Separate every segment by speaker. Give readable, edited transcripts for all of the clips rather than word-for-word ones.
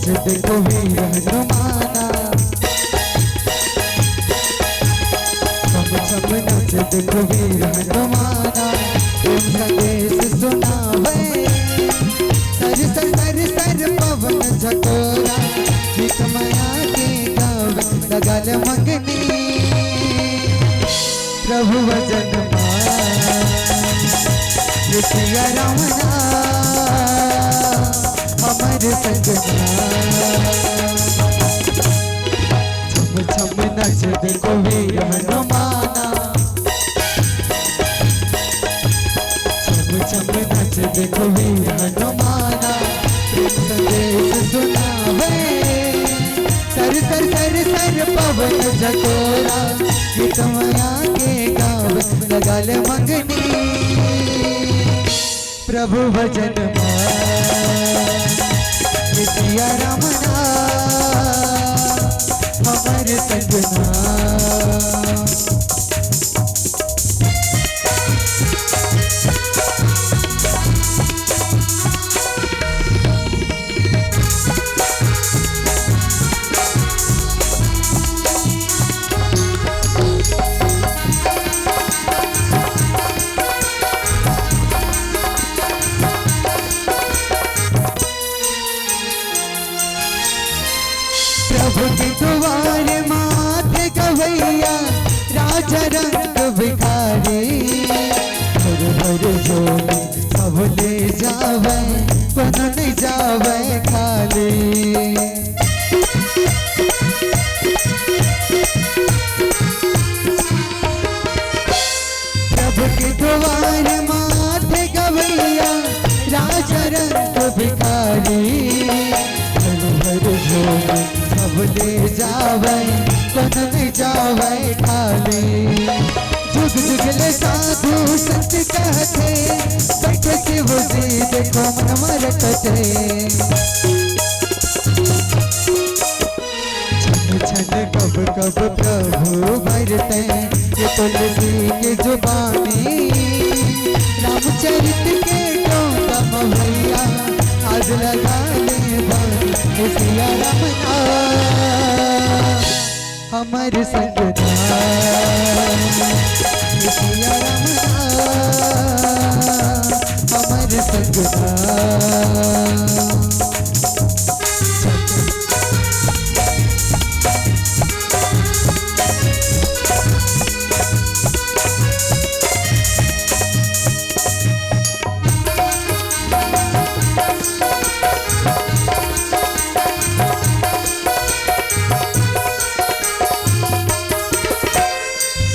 Speaker 1: देखो वीर हनुमाना, छम छम नाच देखो वीर हनुमाना, प्रेम संदेश सुनावे, सर सर सर सर पवन झकोरा, गीत माया के गावे लगल मंगनी, प्रभु भजन सिया रामना अमर संगना, छम छम नच देखो वीर हनुमाना, छम छम नच देखो वीर हनुमाना, प्रेम संदेश सुनावे, सर सर सर सर पवन झकोरा, गीत माया के गावे लगल मंगनी, प्रभु भजन सिया रामना अमर संगना। प्रभु के द्वारे माथे गवैया, राजा रंग भिखारी, हर हर जोड़ी सब ले जावे, कोन नहीं जावे खाली, प्रभु के द्वारे माथे गवैया, राजा रंग भिखारी, हर हर जोड़ी सब ले जावे, कोन नहीं जावे खाली, जुग जुग ले साधु संत कहते, बैठे शिव जी देखो मन मरकते, छन छन कब कब प्रभु भरते, ये तुलसी की जुबानी, रामचरित के टोटा भैया, आज लगा ले बानी, सिया रामना हमार संगना, सिया रामना हमार संगना।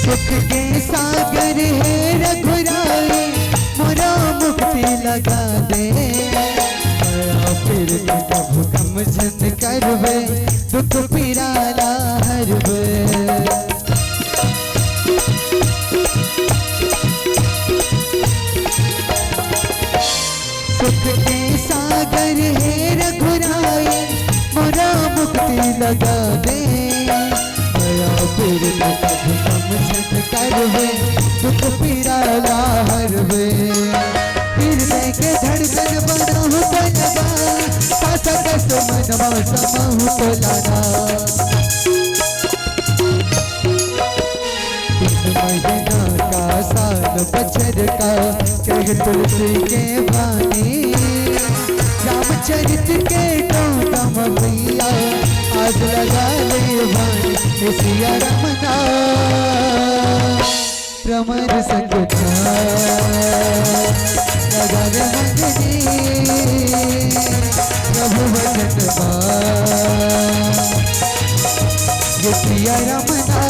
Speaker 1: सुख के सागर है रघुराई, मोरा मुक्ति लगा दे, फिर प्रभु कम झन करवे, दुख पीराला हरवे, सुख के सागर है रघुराई, मोरा मुक्ति लगा दे, फिर प्रभु कम झन करवे, दुख पीराला हरवे, हृदय के धड़कन बनाहु तो लगा, सासा कष्ट मनवा समाहु तो लाना, महीना का साल बछर का, कह तुलसी के बानी, रामचरित के टोटम भैया, आज लगा ले बानी, सिया रामना प्रमर संगना, लगा ले मंगनी, प्रभु भजन सिया रामना